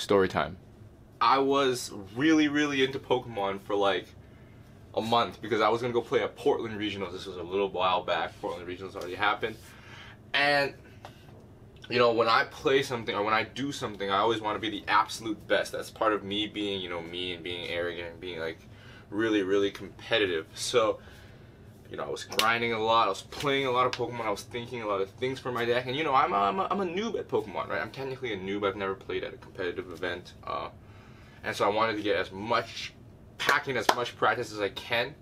Story time. I was really into Pokemon for like a month because I was gonna go play at Portland Regionals. This was a little while back. Portland Regionals already happened, and you know, when I play something or when I do something, I always want to be the absolute best. That's part of me being, you know, me and being arrogant and being like really competitive. So, you know, I was grinding a lot. I was playing a lot of Pokemon. I was thinking a lot of things for my deck. And you know, I'm a noob at Pokemon, right? I'm technically a noob. I've never played at a competitive event, and so I wanted to get pack in as much practice as I can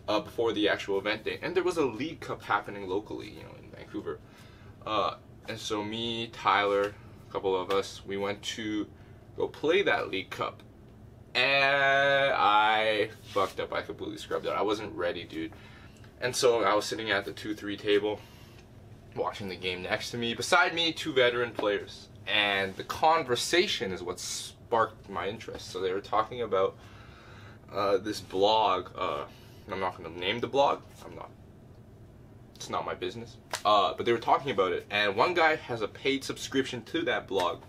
before the actual event day. And there was a League Cup happening locally, you know, in Vancouver. And so me, Tyler, a couple of us, we went to go play that League Cup. And I fucked up. I completely scrubbed out. I wasn't ready, dude. And so I was sitting at the 2-3 table, watching the game next to me. Beside me, 2 veteran players. And the conversation is what sparked my interest. So they were talking about this blog. I'm not going to name the blog. It's not my business. But they were talking about it, and one guy has a paid subscription to that blog,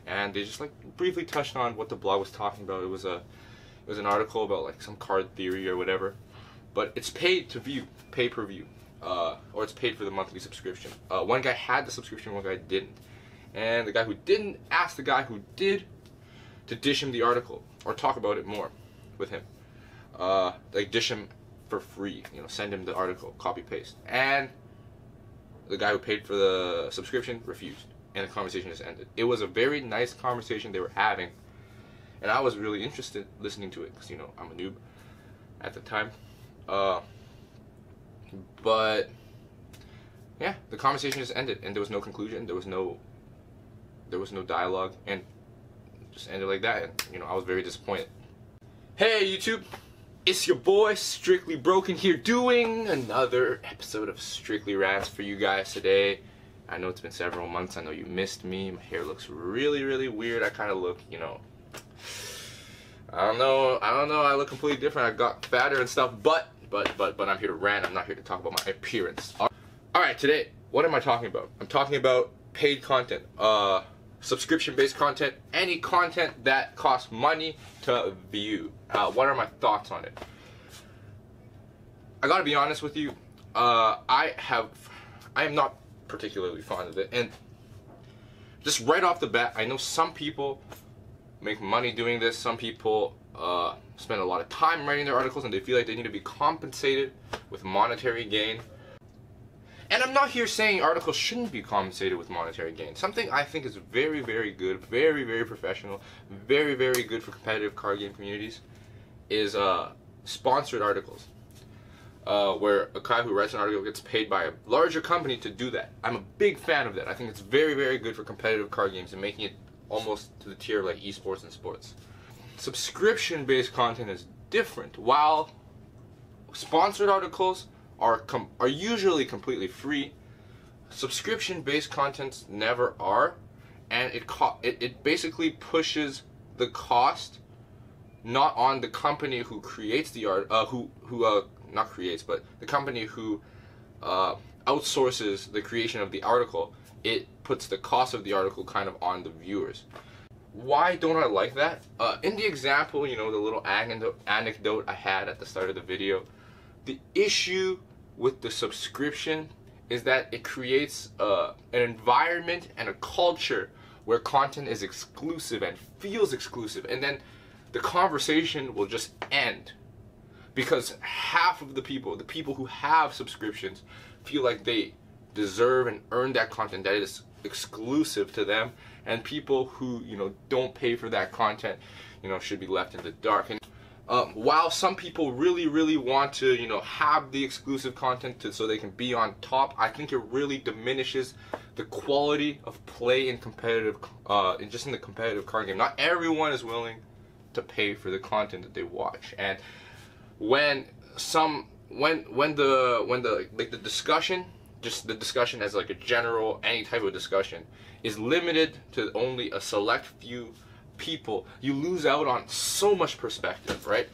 and they just like briefly touched on what the blog was talking about. It was an article about like some card theory or whatever, but it's paid to view, pay per view, or it's paid for the monthly subscription. One guy had the subscription, one guy didn't, and the guy who didn't asked the guy who did to dish him the article or talk about it more with him, like dish him for free, you know, send him the article, copy paste, and the guy who paid for the subscription refused, and the conversation just ended. It was a very nice conversation they were having, and I was really interested listening to it because, you know, I'm a noob at the time. But yeah, the conversation just ended, and there was no conclusion. There was no dialogue, and it just ended like that. And you know, I was very disappointed. Hey YouTube, it's your boy Strictly Broken here, doing another episode of Strictly Rants for you guys today. I know it's been several months. I know you missed me. My hair looks really weird. I kind of look, you know, I don't know. I look completely different. I got fatter and stuff, but I'm here to rant. I'm not here to talk about my appearance. All right, today, what am I talking about? I'm talking about paid content, subscription-based content, any content that costs money to view. What are my thoughts on it? I gotta be honest with you. I am not particularly fond of it, and just right off the bat, I know some people make money doing this. Some people spend a lot of time writing their articles, and they feel like they need to be compensated with monetary gain. And I'm not here saying articles shouldn't be compensated with monetary gain. Something I think is very good, very professional, very good for competitive card game communities is sponsored articles, where a guy who writes an article gets paid by a larger company to do that. I'm a big fan of that. I think it's very good for competitive card games and making it almost to the tier of like esports and sports. Subscription-based content is different. While sponsored articles are usually completely free, subscription-based contents never are, and it basically pushes the cost not on the company who creates the art, not creates, but the company who outsources the creation of the article. It puts the cost of the article kind of on the viewers. Why don't I like that? In the example, you know, the little anecdote I had at the start of the video, the issue with the subscription is that it creates an environment and a culture where content is exclusive and feels exclusive, and then the conversation will just end because half of the people who have subscriptions feel like they deserve and earn that content that is exclusive to them, and people who, you know, don't pay for that content, you know, should be left in the dark. And while some people really want to, you know, have the exclusive content so they can be on top, I think it really diminishes the quality of play in competitive, just in the competitive card game. Not everyone is willing to pay for the content that they watch, and when the discussion, just the discussion as like a general, any type of discussion, is limited to only a select few people, you lose out on so much perspective, right?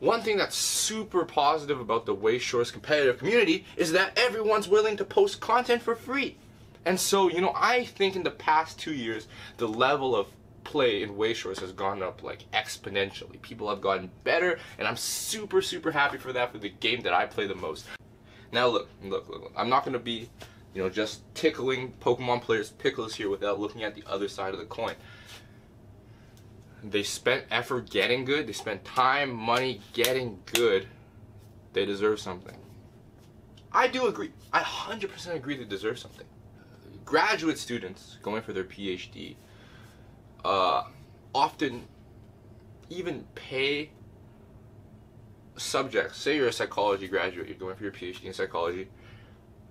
One thing that's super positive about the Wayshore's competitive community is that everyone's willing to post content for free. And so, you know, I think in the past 2 years, the level of play in Way Shorts has gone up like exponentially. People have gotten better, and I'm super, super happy for that, for the game that I play the most. Now look. I'm not gonna be, you know, just tickling Pokemon players' pickles here without looking at the other side of the coin. They spent effort getting good. They spent time, money getting good. They deserve something. I do agree. I 100% agree they deserve something. Graduate students going for their PhD often even pay subjects. Say you're a psychology graduate, you're going for your PhD in psychology.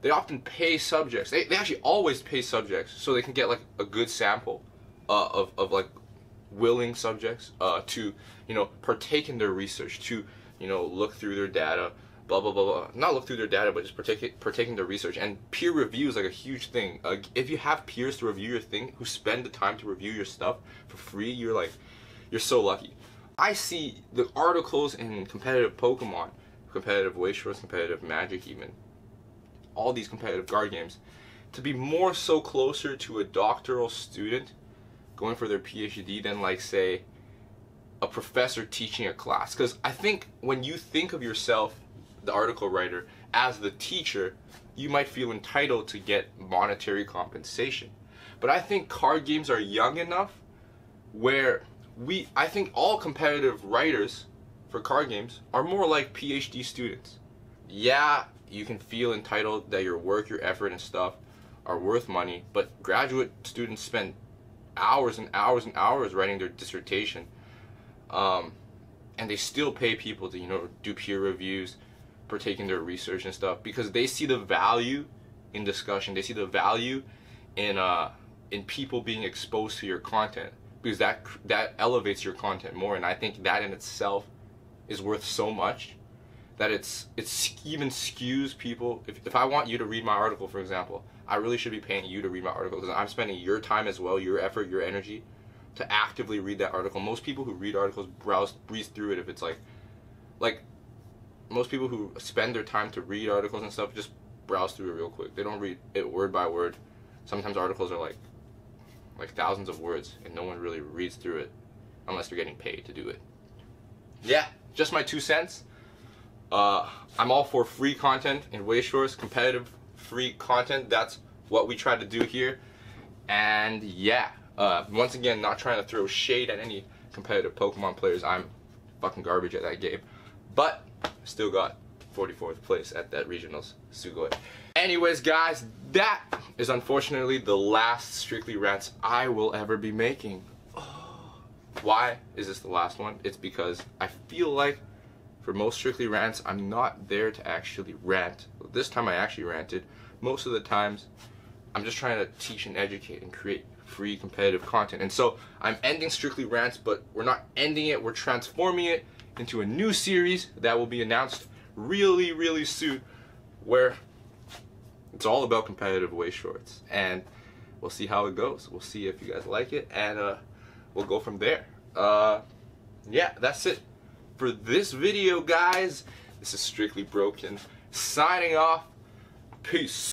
They often pay subjects. They actually always pay subjects so they can get like a good sample of like willing subjects to, you know, partake in their research, to, you know, look through their data, blah blah blah blah. Not look through their data, but just partake in their research. And peer review is like a huge thing. If you have peers to review your thing, who spend the time to review your stuff for free, you're so lucky. I see the articles in competitive Pokemon, competitive Way Shorts, competitive Magic, even all these competitive card games, to be more so closer to a doctoral student going for their PhD than, like, say, a professor teaching a class. Because I think when you think of yourself, the article writer, as the teacher, you might feel entitled to get monetary compensation. But I think card games are young enough where I think all competitive writers for card games are more like PhD students. Yeah, you can feel entitled that your work, your effort and stuff are worth money, but graduate students spend hours and hours and hours writing their dissertation, and they still pay people to, you know, do peer reviews, partake in their research and stuff, because they see the value in discussion. They see the value in people being exposed to your content, because that elevates your content more. And I think that in itself is worth so much that it's even skews people. If I want you to read my article, for example, I really should be paying you to read my article, because I'm spending your time as well, your effort, your energy, to actively read that article. Most people who read articles breeze through it. If it's like most people who spend their time to read articles and stuff just browse through it real quick. They don't read it word by word. Sometimes articles are like thousands of words, and no one really reads through it unless they're getting paid to do it. Yeah, just my 2 cents. I'm all for free content in Way Shorts, competitive free content. That's what we try to do here. And yeah, once again, not trying to throw shade at any competitive Pokemon players. I'm fucking garbage at that game, but still got 44th place at that regionals. Sugoi. Anyways, guys, that is unfortunately the last Strictly Rants I will ever be making. Why is this the last one? It's because I feel like for most Strictly Rants, I'm not there to actually rant. This time I actually ranted. Most of the times, I'm just trying to teach and educate and create free competitive content. And so I'm ending Strictly Rants, but we're not ending it. We're transforming it into a new series that will be announced really, really soon, where it's all about competitive Way Shorts. And we'll see how it goes. We'll see if you guys like it, and we'll go from there. Yeah, that's it for this video, guys. This is Strictly Broken, signing off. Peace.